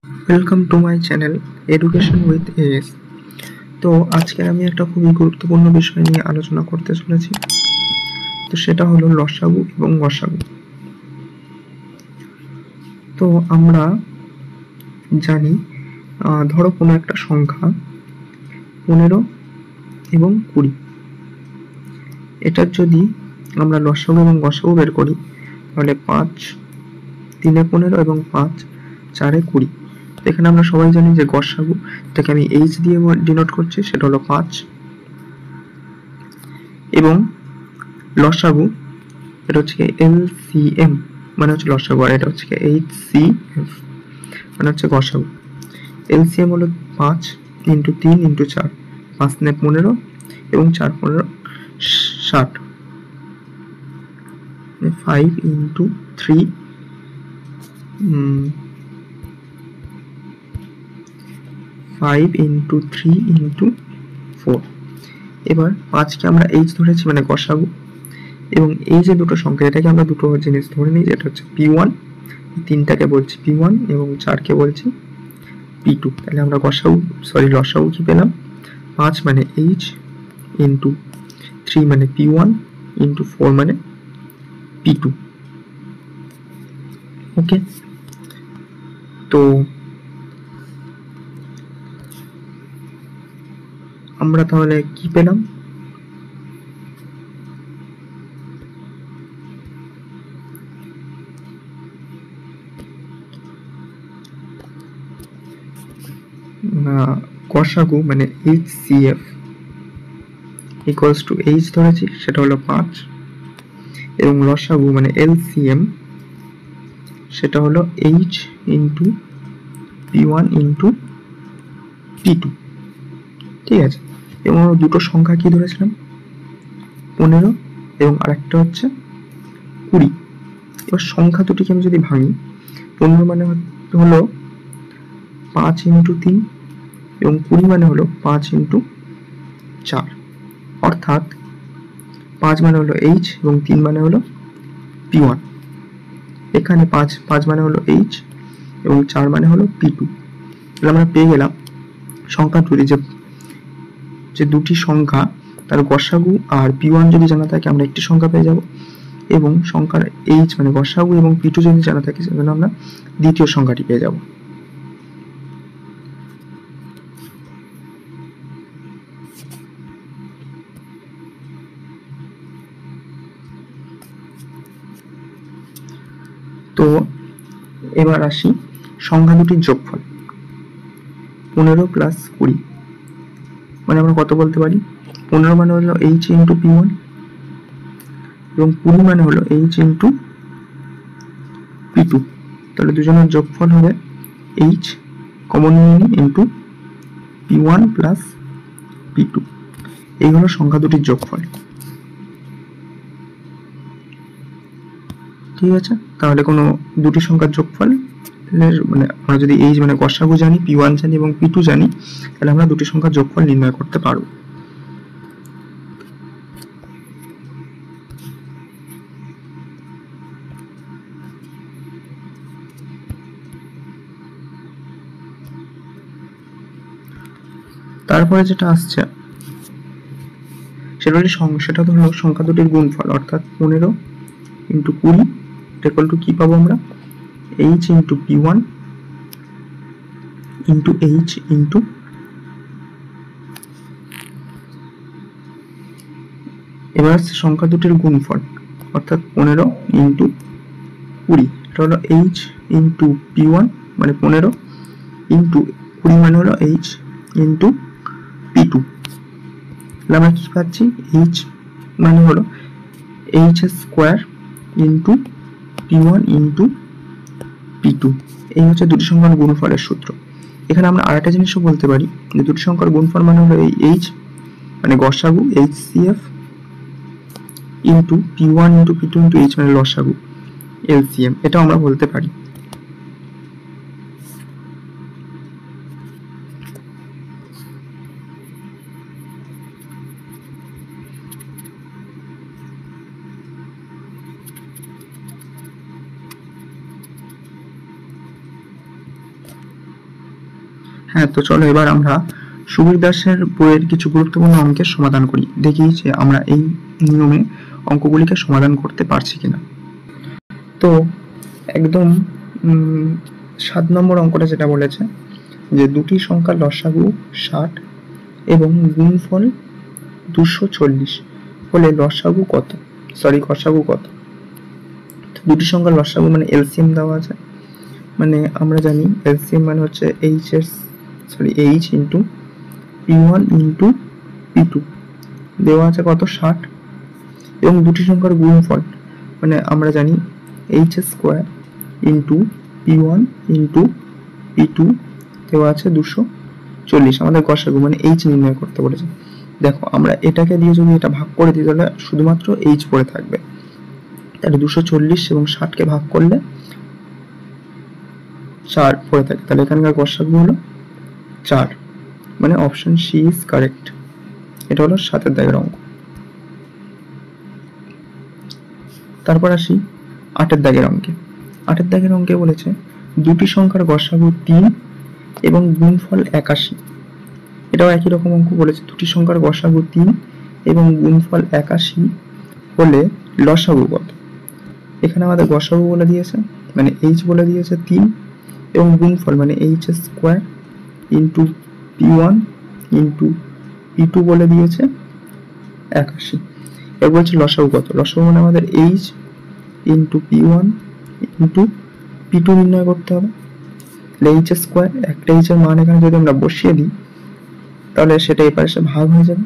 Welcome to my channel education with S. তো আজকে আমি একটা খুবই গুরুত্বপূর্ণ বিষয় নিয়ে আলোচনা করতে চলেছি। তো সেটা হলো লসাগু এবং গসাগু। তো আমরা জানি ধরো কোনো একটা সংখ্যা 15 এবং 20, এটার যদি আমরা লসাগু এবং গসাগু বের করি তাহলে 5 3 এ 15 এবং 5 4 এ 20। এখানে আমরা সবাই জানি যে গসাগু, এটাকে আমি এইচ দিয়ে ডিনোট করছি, সেটা হলো 5, এবং লসাগু এটা হচ্ছে এলসিএম মানে হচ্ছে লসাগু, আর এটা হচ্ছে এইচসিএফ মানে হচ্ছে গসাগু। এলসিএম হলো 5 ইন্টু 3 ইন্টু 4, 5 3 15 এবং 4 15 60, 5 ইন্টু 3 5 ইন্টু 3 ইন্টু 4। এবার 5কে আমরা এইচ ধরেছি মানে গসাগু, এবং এই যে দুটো সংখ্যা, এটাকে আমরা দুটো জিনিস ধরে নিই, যেটা হচ্ছে P1, 3টাকে বলছি P1 এবং 4কে বলছি P2। তাহলে আমরা লসাগু কি পেলাম? 5 মানে H ইন্টু 3 মানে P1 ইন্টু 4 মানে P2। ওকে, তো আমরা তাহলে কি পেলাম? গসাগু মানে HCF ইকুয়ালস টু H ধরেছি, সেটা হলো 5, এবং লসাগু মানে LCM সেটা হলো H into P1 into P2। ঠিক আছে, এবং আমরা দুটো সংখ্যা কি ধরেছিলাম? 15 এবং আরেকটা হচ্ছে 20। এবার সংখ্যা দুটিকে আমি যদি ভাঙি, 15 মানে হলো 5 ইন্টু 3 এবং 20 মানে হলো 5 ইন্টু 4, অর্থাৎ 5 মানে হলো H এবং 3 মানে হলো P1। এখানে 5 মানে হলো H এবং 4 মানে হলো P2। তাহলে আমরা পেয়ে গেলাম সংখ্যা দুটি, যে দুটি সংখ্যা তার গসাগু আর P1 যদি জানা থাকে আমরা একটি সংখ্যা পেয়ে যাব, এবং সংখ্যার H মানে গসাগু এবং P2 যদি জানা থাকে সেজন্য আমরা দ্বিতীয় সংখ্যাটি পেয়ে যাব। তো এবার আসি সংখ্যা দুটির যোগফল। 15 প্লাস 20 মানে আমরা কত বলতে পারি? 15 মানে হলো H ইন্টু P1 এবং 20 মানে হলো H ইন্টু P2। তাহলে দুজনের যোগফল হবে H কমন নিয়ে নিই ইন্টু P1 প্লাস P2। এই হলো সংখ্যা দুটির যোগফল। ঠিক আছে, তাহলে কোনো দুটি সংখ্যার যোগফল মানে আমরা যদি H মানে গসাগু জানি, P1 জানি এবং P2 জানি, তাহলে আমরা দুটি সংখ্যার যোগফল নির্ণয় করতে পারবো। তারপরে যেটা আসছে সেটা হলো সংখ্যা দুটির গুণফল, অর্থাৎ 15 ইন্টু 20 ইকুয়াল টু কি পাবো আমরা? H into P1 into H into এবার আসছে সংখ্যা দুটির গুণফল, অর্থাৎ 15 ইন্টু 20, এটা হলো H ইন্টু P1 মানে 15 ইন্টু 20 মানে হলো H ইন্টু P2। তাহলে আমরা কি পাচ্ছি? H মানে হলো H square into P1 into P2। এই হচ্ছে দুটি সংখ্যার গুণফলের সূত্র। এখানে আমরা আরেকটা জিনিসও বলতে পারি যে দুটি সংখ্যার গুণফল মানে হলো এই H মানে গসাগু HCF into P1 into P2 into H মানে লসাগু LCM, এটাও আমরা বলতে পারি। হ্যাঁ, তো চলো এবার আমরা সুবীর দাসের বইয়ের কিছু গুরুত্বপূর্ণ অঙ্কের সমাধান করি, দেখি যে আমরা এই নিয়মে অঙ্কগুলিকে সমাধান করতে পারছি কিনা। তো একদম 7 নম্বর অঙ্কটা যেটা বলেছে যে দুটি সংখ্যার লসাগু 60 এবং গুণফল 240 হলে গসাগু কত। দুটি সংখ্যার লসাগু মানে এলসিএম দেওয়া আছে, মানে আমরা জানি এলসিএম মানে হচ্ছে H into P1 into P2 দেওয়া আছে কত 60, এবং দুটি সংখ্যার গুণফল মানে আমরা জানি H square into P1 into P2 দেওয়া আছে 240। আমাদের গসাগু মানে এইচ নির্ণয় করতে বলেছে। দেখো আমরা এটাকে দিয়ে যদি এটা ভাগ করে দিই তাহলে শুধুমাত্র এইচ পড়ে থাকবে, তাহলে 240 এবং 60কে ভাগ করলে 4 পড়ে থাকে, তাহলে এখানকার গসাগু হলো 4, মানে অপশন সি ইজ কারেক্ট। এটা হলো 7 দাগের অঙ্ক। তারপর আসি 8 দাগের অঙ্কে। 8 দাগের অঙ্কে বলেছে দুটি সংখ্যার গসাগু 3 এবং গুণফল 81। এটাও একই রকম অঙ্ক বলেছে, দুটি সংখ্যার গসাগু 3 এবং গুণফল 81 হলে লসাগু কত। এখানে আমাদের গসাগু বলে দিয়েছে মানে এইচ বলে দিয়েছে 3 এবং গুণফল মানে H square into P1 into P2 বলে দিয়েছে 81। এবার বলছে লসাগু কত। লসাগু মানে আমাদের H into P1 into P2 নির্ণয় করতে হবে। এইচ স্কোয়ার, একটা এইচ এর মান এখানে যদি আমরা বসিয়ে দিই তাহলে সেটা এই পাশে ভাগ হয়ে যাবে,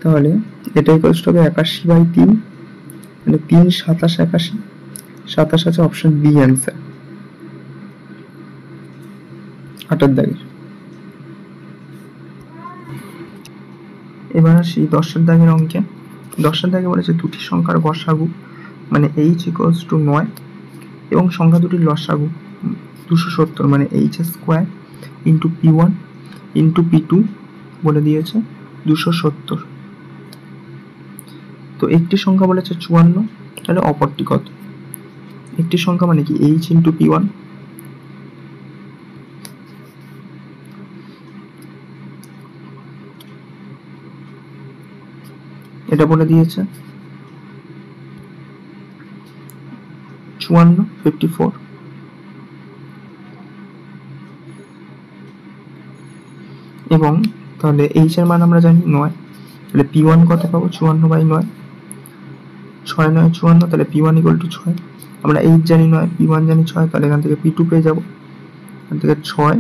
তাহলে এটা ইকুয়ালস হবে 81/3, মানে 3 27 81, 27 আছে অপশন বি অ্যান্সার 8 দাগের। এবার আসি 10 দাগের অঙ্কে। 10 দাগে বলেছে দুটি সংখ্যার গসাগু মানে এইচ ইকুয়ালস টু 9 এবং সংখ্যা দুটির লসাগু 270 মানে H square into P1 into P2 বলে দিয়েছে 270। তো একটি সংখ্যা বলেছে 54, তাহলে অপরটি কত। একটি সংখ্যা মানে কি এইচ ইন্টু P1, এটা বলে দিয়েছে 54 54, এবং তাহলে এইচ এর মান আমরা জানি 9, তাহলে P1 কত পাবো 54/9, 6 9 54, তাহলে P1 ইকুয়াল টু 6। আমরা এইচ জানি 9, P1 জানি 6, তাহলে এখান থেকে P2 পেয়ে যাব। এখান থেকে 6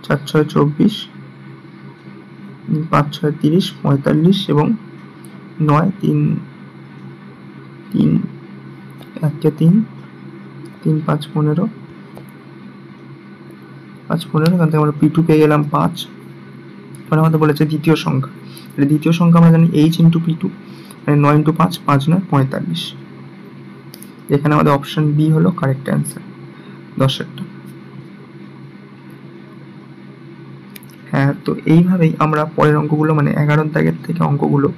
4 6 24, 5 6 30 45 এবং 9 3 3 1 কে 3 3 5 15 5 15, এখান থেকে আমরা P2 পেয়ে গেলাম 5। মানে আমাদের বলেছে দ্বিতীয় সংখ্যা, দ্বিতীয় সংখ্যা আমরা জানি এইচ ইন্টু P2, মানে 9 ইন্টু 5 5 9 45। এখানে আমাদের অপশন বি হলো কারেক্ট অ্যান্সার 10-টা। হ্যাঁ, তো এইভাবেই আমরা পরের অঙ্কগুলো মানে 11 দাগের থেকে অঙ্কগুলো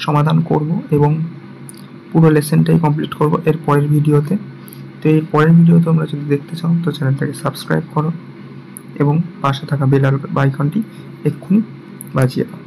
সমাধান করব এবং পুরো লেসনটাই কমপ্লিট করব এর পরের ভিডিওতে। তো এই পরের ভিডিও তোমরা যদি দেখতে চাও তো চ্যানেলটাকে সাবস্ক্রাইব করো এবং পাশে থাকা বেল আইকনটি এক্ষুনি বাজিয়ে দাও।